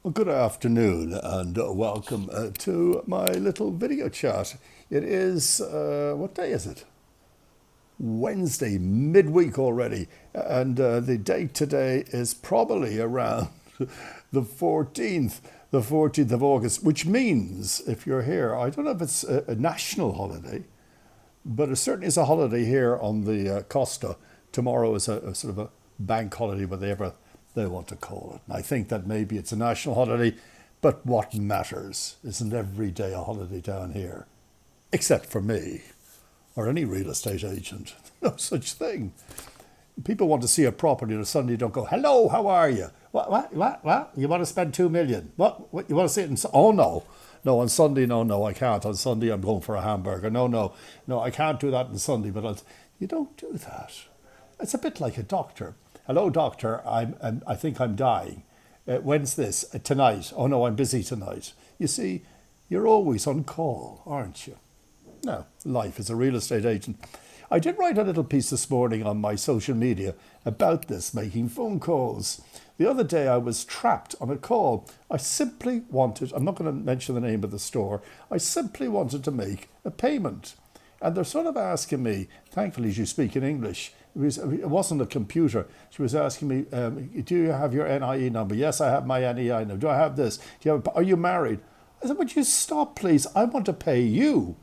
Well, good afternoon and welcome to my little video chat. It is, what day is it? Wednesday, midweek already. And the date today is probably around the 14th of August, which means if you're here, I don't know if it's a national holiday, but it certainly is a holiday here on the Costa. Tomorrow is a sort of a bank holiday, whatever they want to call it. And I think that maybe it's a national holiday, but what matters? Isn't every day a holiday down here? Except for me, or any real estate agent. No such thing. People want to see a property and suddenly don't go, hello, how are you? What? You want to spend 2 million? What? You want to see it oh, no. No, on Sunday, no, I can't. On Sunday, I'm going for a hamburger. No, I can't do that on Sunday, but you don't do that. It's a bit like a doctor. Hello, doctor, I think I'm dying. When's this? Tonight. Oh, no, I'm busy tonight. You see, you're always on call, aren't you? No, life as a real estate agent. I did write a little piece this morning on my social media about this, making phone calls. The other day I was trapped on a call. I simply wanted, I'm not going to mention the name of the store, I simply wanted to make a payment. And they're sort of asking me, thankfully you speak in English, it wasn't a computer. She was asking me, do you have your NIE number? Yes, I have my NIE number. Do I have this? Are you married? I said, would you stop, please? I want to pay you.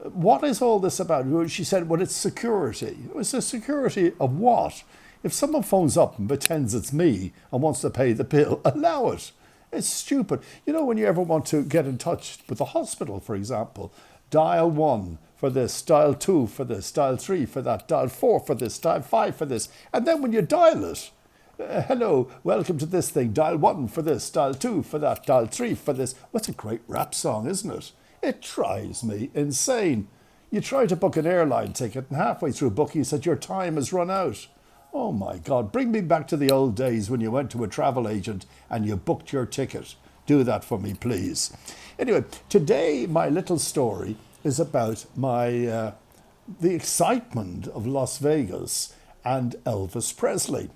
What is all this about? She said, well, it's security. It's a security of what? If someone phones up and pretends it's me and wants to pay the bill, allow it. It's stupid. You know, when you ever want to get in touch with the hospital, for example, dial 1 for this, dial 2 for this, dial 3 for that, dial 4 for this, dial 5 for this. And then when you dial it, hello, welcome to this thing, dial 1 for this, dial 2 for that, dial 3 for this. What's a great rap song, isn't it? It drives me insane. You try to book an airline ticket and halfway through booking you said your time has run out. Oh my God, bring me back to the old days when you went to a travel agent and you booked your ticket. Do that for me, please. Anyway, today my little story is about the excitement of Las Vegas and Elvis Presley.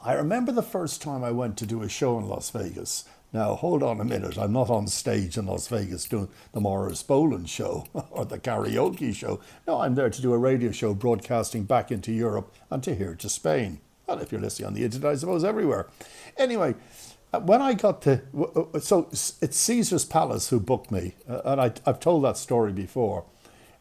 I remember the first time I went to do a show in Las Vegas. Now, hold on a minute. I'm not on stage in Las Vegas doing the Morris Boland show or the karaoke show. No, I'm there to do a radio show broadcasting back into Europe and to here to Spain. Well, if you're listening on the internet, I suppose everywhere. Anyway, when I got so it's Caesar's Palace who booked me, and I've told that story before.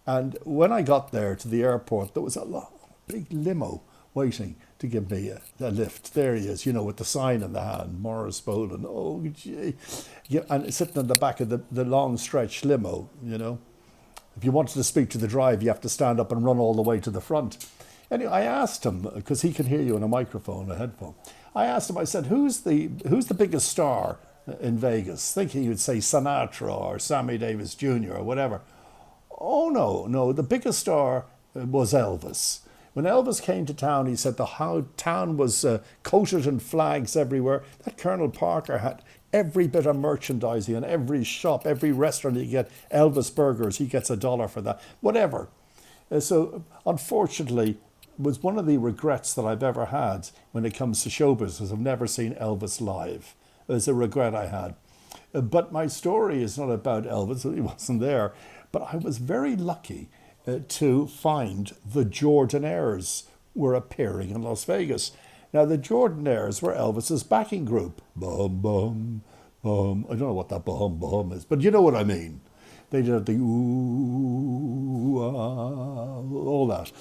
And when I got there to the airport, there was a big limo waiting to give me a lift. There he is, you know, with the sign in the hand, Morris Boland. Oh, gee. Yeah, and sitting in the back of the long stretch limo, you know. If you wanted to speak to the driver, you have to stand up and run all the way to the front. Anyway, I asked him, because he can hear you on a microphone, a headphone. I asked him, I said, who's the biggest star in Vegas? Thinking he would say Sinatra or Sammy Davis Jr. or whatever. Oh, no, the biggest star was Elvis. When Elvis came to town, he said the town was coated in flags everywhere. That Colonel Parker had every bit of merchandising in every shop, every restaurant you get Elvis burgers, he gets $1 for that, whatever. So unfortunately, was one of the regrets that I've ever had when it comes to show business. I've never seen Elvis live. It's a regret I had. But my story is not about Elvis, he wasn't there. But I was very lucky to find the Jordanaires were appearing in Las Vegas. Now, the Jordanaires were Elvis's backing group. Bum, bum, bum. I don't know what that bum, bum is, but you know what I mean. They did the ooh, ah, all that.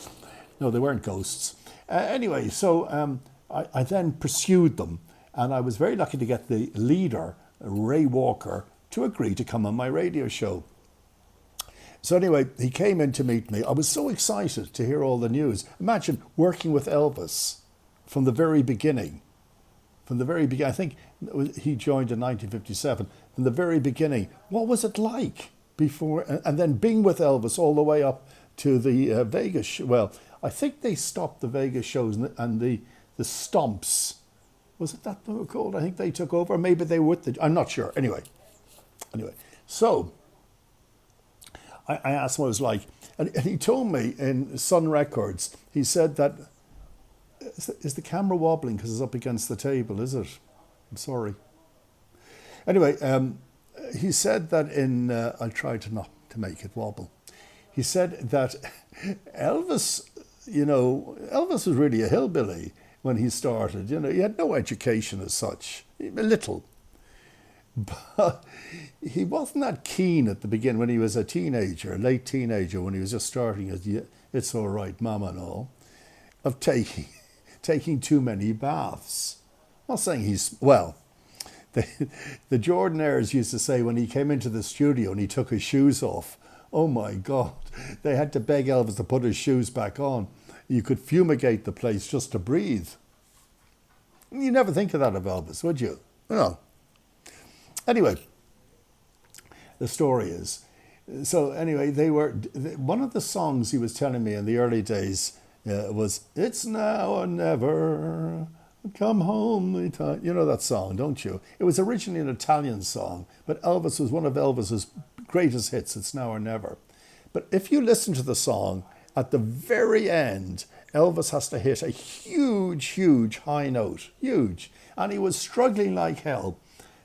No, they weren't ghosts. Anyway, so I then pursued them, and I was very lucky to get the leader, Ray Walker, to agree to come on my radio show. So anyway, he came in to meet me. I was so excited to hear all the news. Imagine working with Elvis from the very beginning. From the very beginning, I think he joined in 1957. From the very beginning, what was it like before? And then being with Elvis all the way up to the Vegas show. Well, I think they stopped the Vegas shows and the Stomps. Was it that they were called? I think they took over. Maybe they were I'm not sure. Anyway, so I asked him what it was like. And he told me in Sun Records, he said that, is the camera wobbling because it's up against the table, is it? I'm sorry. Anyway, he said that I'll try to not to make it wobble. He said that Elvis, Elvis was really a hillbilly when he started. He had no education as such, a little. But he wasn't that keen at the beginning when he was a teenager, late teenager, when he was just starting as It's All Right, Mama and all, of taking too many baths. I'm not saying the, the Jordanaires used to say when he came into the studio and he took his shoes off, oh my God, they had to beg Elvis to put his shoes back on. You could fumigate the place just to breathe. You never think of that of Elvis, would you? No. Anyway, the story is, so anyway, one of the songs he was telling me in the early days was, It's Now or Never, Come Home. You know that song, don't you? It was originally an Italian song, but Elvis was one of Elvis's greatest hits, It's Now or Never. But if you listen to the song, at the very end, Elvis has to hit a huge, huge high note, huge. And he was struggling like hell.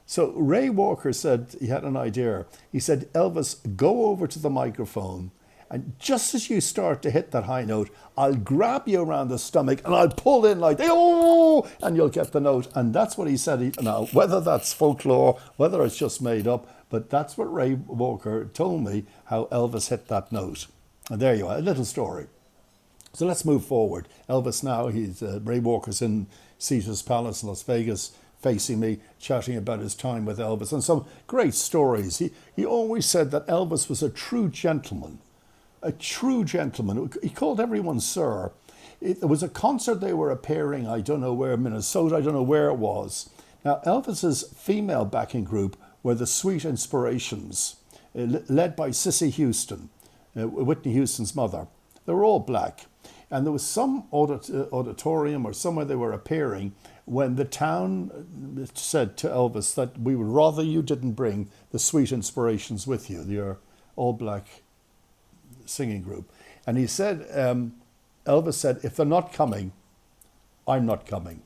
So Ray Walker said he had an idea. He said, Elvis, go over to the microphone, and just as you start to hit that high note, I'll grab you around the stomach and I'll pull in like, oh, and you'll get the note. And that's what he said. Now, whether that's folklore, whether it's just made up, but that's what Ray Walker told me, how Elvis hit that note. And there you are, a little story. So let's move forward. Elvis now, Ray Walker's in Caesar's Palace in Las Vegas, facing me, chatting about his time with Elvis and some great stories. He always said that Elvis was a true gentleman. A true gentleman. He called everyone sir. There was a concert they were appearing, I don't know where, Minnesota, I don't know where it was. Now, Elvis's female backing group were the Sweet Inspirations, led by Cissy Houston, Whitney Houston's mother. They were all black. And there was some auditorium or somewhere they were appearing when the town said to Elvis that we would rather you didn't bring the Sweet Inspirations with you, your all-black singing group. And he said, Elvis said, if they're not coming, I'm not coming.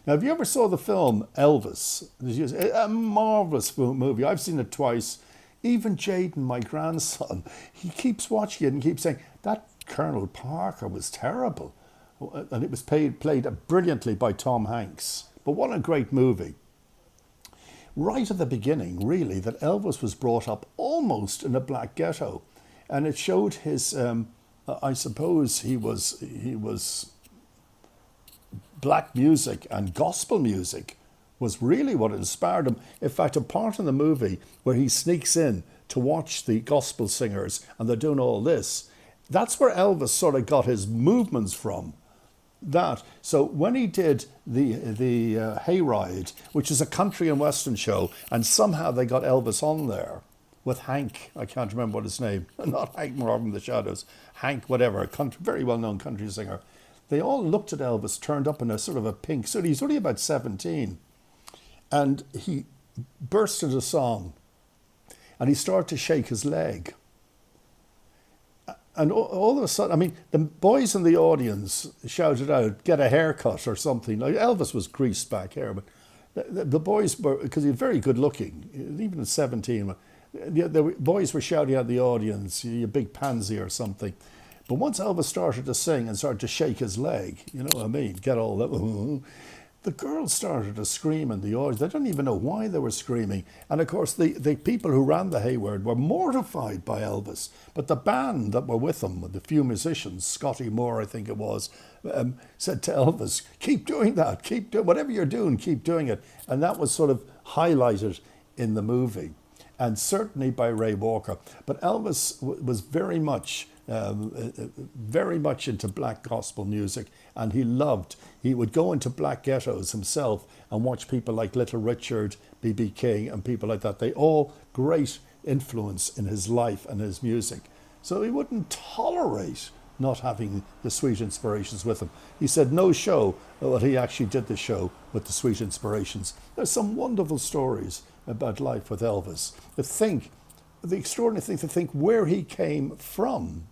Now, if you ever saw the film Elvis, a marvelous movie. I've seen it twice. Even Jaden, my grandson, he keeps watching it and keeps saying, that Colonel Parker was terrible. And it was played brilliantly by Tom Hanks. But what a great movie. Right at the beginning, really, that Elvis was brought up almost in a black ghetto. And it showed his, I suppose he was black music and gospel music was really what inspired him. In fact, a part in the movie where he sneaks in to watch the gospel singers and they're doing all this, that's where Elvis sort of got his movements from. That. So when he did the Hayride, which is a country and western show, and somehow they got Elvis on there with Hank, I can't remember what his name, not Hank Moore from the Shadows, Hank whatever, a very well-known country singer. They all looked at Elvis, turned up in a sort of a pink suit. He's only about 17. And he burst into song and he started to shake his leg. And all of a sudden, I mean, the boys in the audience shouted out, get a haircut or something. Like Elvis was greased back hair, but the boys were, because he was very good looking, even at 17, the boys were shouting at the audience, you big pansy or something. But once Elvis started to sing and started to shake his leg, you know what I mean, get all that, the girls started to scream in the audience. They didn't even know why they were screaming. And of course, the people who ran the Hayward were mortified by Elvis. But the band that were with him, the few musicians, Scotty Moore, I think it was, said to Elvis, keep doing that, keep doing whatever you're doing, keep doing it. And that was sort of highlighted in the movie. And certainly by Ray Walker. But Elvis was very much into black gospel music, and he would go into black ghettos himself and watch people like Little Richard, B.B. King and people like that. They all great influence in his life and his music. So he wouldn't tolerate not having the Sweet Inspirations with him. He said no show, but he actually did the show with the Sweet Inspirations. There's some wonderful stories about life with Elvis. The extraordinary thing to think where he came from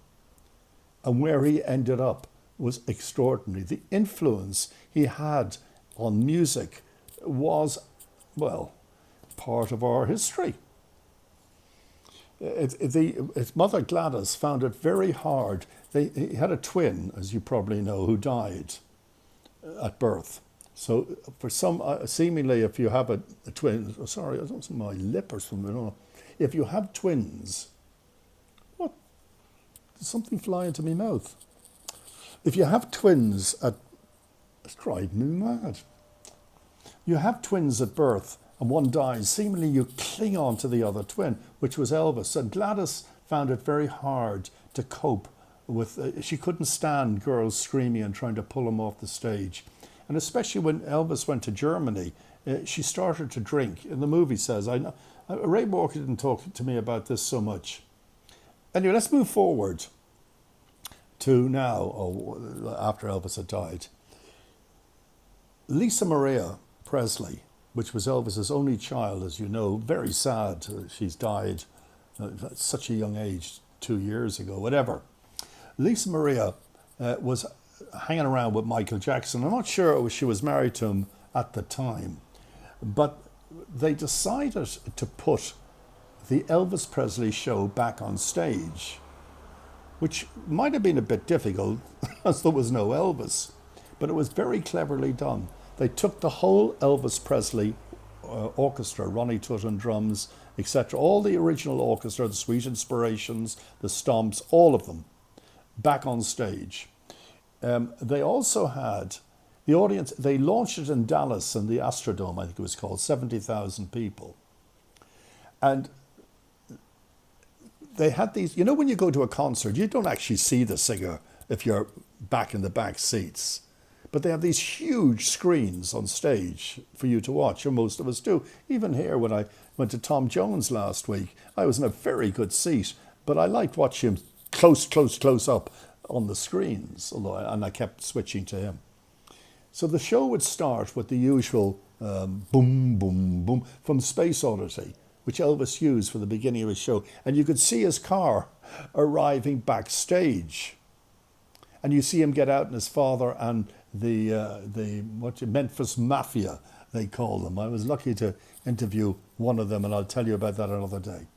and where he ended up was extraordinary. The influence he had on music was well, part of our history. His mother Gladys found it very hard. He had a twin, as you probably know, who died at birth. So for some, seemingly, if you have a twin, oh, sorry, I don't see my lip or something. I don't know. If you have twins, what? Did something fly into my mouth? If you have twins it's driving me mad. You have twins at birth and one dies, seemingly you cling on to the other twin, which was Elvis. And Gladys found it very hard to cope with, she couldn't stand girls screaming and trying to pull him off the stage. And especially when Elvis went to Germany, she started to drink. And the movie says, I know, Ray Walker didn't talk to me about this so much. Anyway, let's move forward to now, after Elvis had died. Lisa Maria Presley, which was Elvis's only child, as you know, very sad. She's died at such a young age, 2 years ago, whatever. Lisa Maria was hanging around with Michael Jackson. I'm not sure she was married to him at the time, but they decided to put the Elvis Presley show back on stage, which might have been a bit difficult as there was no Elvis, but it was very cleverly done. They took the whole Elvis Presley orchestra, Ronnie Tutt on drums, etc., all the original orchestra, the Sweet Inspirations, the Stomps, all of them, back on stage. They also had the audience, they launched it in Dallas in the Astrodome, I think it was called, 70,000 people. And they had these, you know, when you go to a concert, you don't actually see the singer if you're back in the back seats. But they have these huge screens on stage for you to watch, and most of us do. Even here, when I went to Tom Jones last week, I was in a very good seat, but I liked watching him close up on the screens, and I kept switching to him. So the show would start with the usual boom, boom, boom from Space Oddity, which Elvis used for the beginning of his show. And you could see his car arriving backstage. And you see him get out, and his father and the Memphis Mafia, they call them. I was lucky to interview one of them, and I'll tell you about that another day.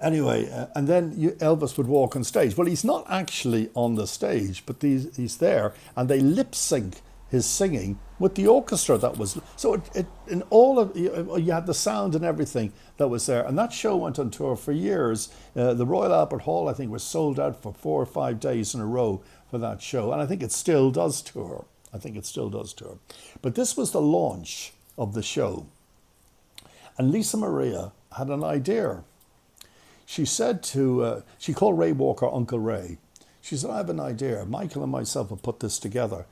Anyway, and then Elvis would walk on stage. Well, he's not actually on the stage, but he's there, and they lip sync his singing with the orchestra that was. So in all of you had the sound and everything that was there, and that show went on tour for years. The Royal Albert Hall, I think, was sold out for 4 or 5 days in a row for that show, and I think it still does tour. But this was the launch of the show, and Lisa Maria had an idea. She said she called Ray Walker Uncle Ray. She said, I have an idea. Michael and myself have put this together.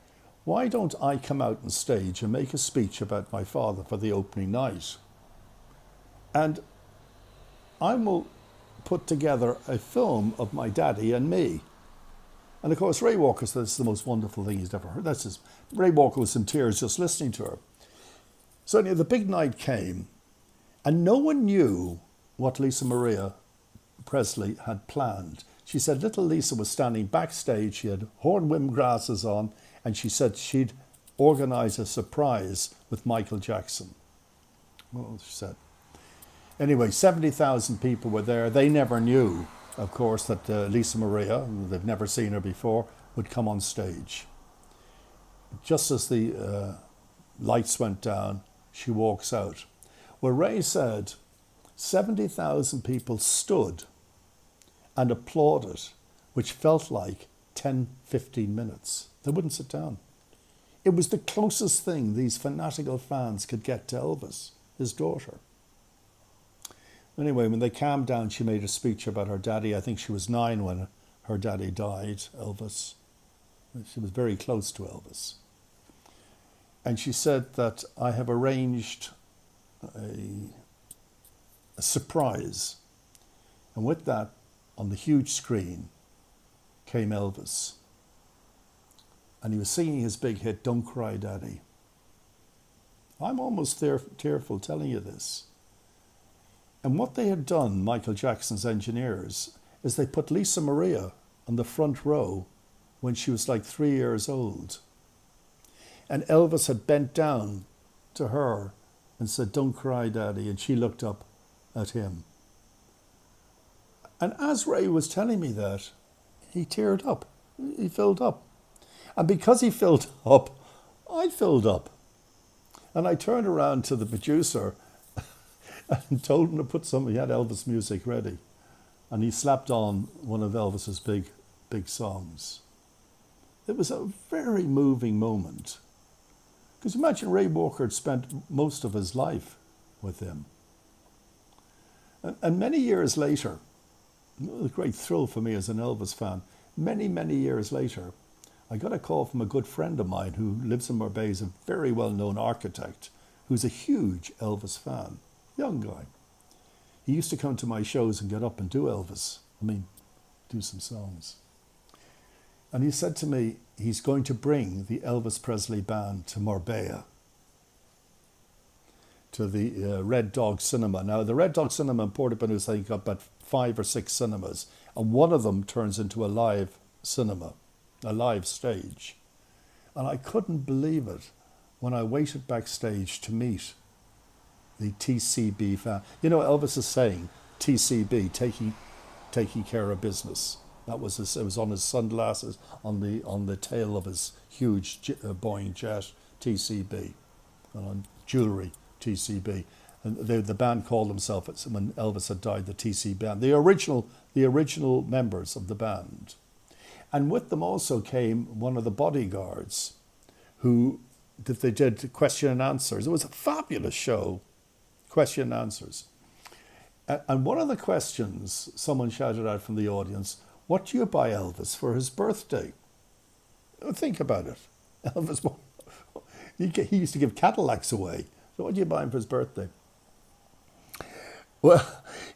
Why don't I come out on stage and make a speech about my father for the opening night? And I will put together a film of my daddy and me. And of course, Ray Walker said this is the most wonderful thing he's ever heard. Ray Walker was in tears just listening to her. So anyway, the big night came, and no one knew what Lisa Maria Presley had planned. She said little Lisa was standing backstage. She had horn-rimmed glasses on, and she said she'd organise a surprise with Michael Jackson. Well, she said. Anyway, 70,000 people were there. They never knew, of course, that Lisa Maria, they've never seen her before, would come on stage. Just as the lights went down, she walks out. Well, Ray said 70,000 people stood and applauded, which felt like 10, 15 minutes. They wouldn't sit down. It was the closest thing these fanatical fans could get to Elvis, his daughter. Anyway, when they calmed down, she made a speech about her daddy. I think she was 9 when her daddy died, Elvis. She was very close to Elvis. And she said that I have arranged a surprise. And with that, on the huge screen, came Elvis. And he was singing his big hit, Don't Cry Daddy. I'm almost tearful telling you this. And what they had done, Michael Jackson's engineers, is they put Lisa Maria on the front row when she was like 3 years old. And Elvis had bent down to her and said, "Don't cry, Daddy." And she looked up at him. And as Ray was telling me that, he teared up. He filled up. And because he filled up, I filled up. And I turned around to the producer and told him to put he had Elvis music ready. And he slapped on one of Elvis's big songs. It was a very moving moment. Because imagine Ray Walker had spent most of his life with him. And many years later, it was a great thrill for me as an Elvis fan, many years later, I got a call from a good friend of mine who lives in Marbella, is a very well-known architect, who's a huge Elvis fan, young guy. He used to come to my shows and get up and do Elvis. Do some songs. And he said to me, he's going to bring the Elvis Presley band to Marbella, to the Red Dog Cinema. Now, the Red Dog Cinema in Portobello, I think, got about 5 or 6 cinemas, and one of them turns into a live cinema, a live stage. And I couldn't believe it when I waited backstage to meet the TCB fan. You know, Elvis is saying TCB, taking care of business. That was it was on his sunglasses, on the tail of his huge Boeing jet, TCB, and on jewellery, TCB. And the band called themselves, when Elvis had died, the TC band, the original members of the band. And with them also came one of the bodyguards they did question and answers. It was a fabulous show, question and answers. And one of the questions, someone shouted out from the audience, "What do you buy Elvis for his birthday?" Think about it. Elvis, he used to give Cadillacs away. So what do you buy him for his birthday? Well,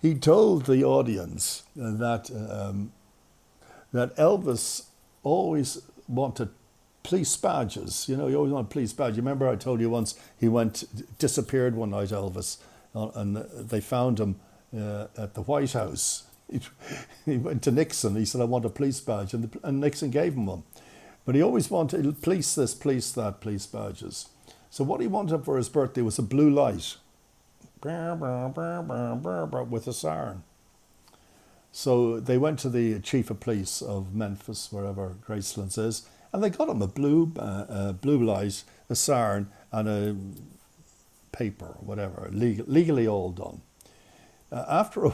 he told the audience that Elvis always wanted police badges. You know, he always wanted police badges. You remember I told you once he disappeared one night, Elvis, and they found him at the White House. He went to Nixon. He said, "I want a police badge," and Nixon gave him one. But he always wanted police this, police that, police badges. So what he wanted for his birthday was a blue light with a siren. So they went to the chief of police of Memphis, wherever Gracelands is, and they got him a blue light, a siren, and a paper, whatever, legally all done. After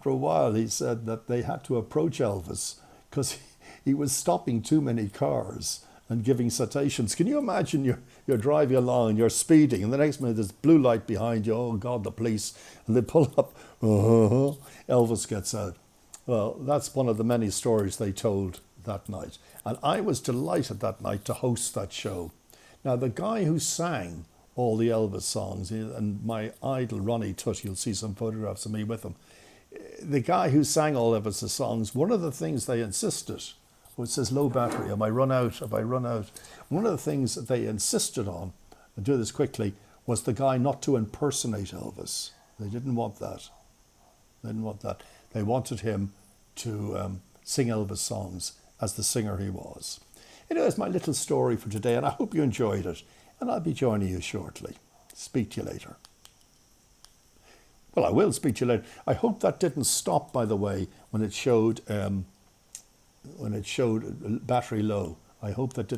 a while, he said that they had to approach Elvis because he was stopping too many cars and giving citations. Can you imagine you're driving along and you're speeding, and the next minute there's blue light behind you, oh God, the police, and they pull up, Elvis gets out. Well, that's one of the many stories they told that night. And I was delighted that night to host that show. Now, the guy who sang all the Elvis songs, and my idol, Ronnie Tutt, you'll see some photographs of me with him, the guy who sang all Elvis' songs, one of the things they insisted, it says low battery, have I run out? One of the things that they insisted on, and do this quickly, was the guy not to impersonate Elvis. They didn't want that. They wanted him to sing Elvis songs as the singer he was. Anyway, that's my little story for today, and I hope you enjoyed it. And I'll be joining you shortly. Speak to you later. Well, I will speak to you later. I hope that didn't stop, by the way, when it showed battery low. I hope that didn't.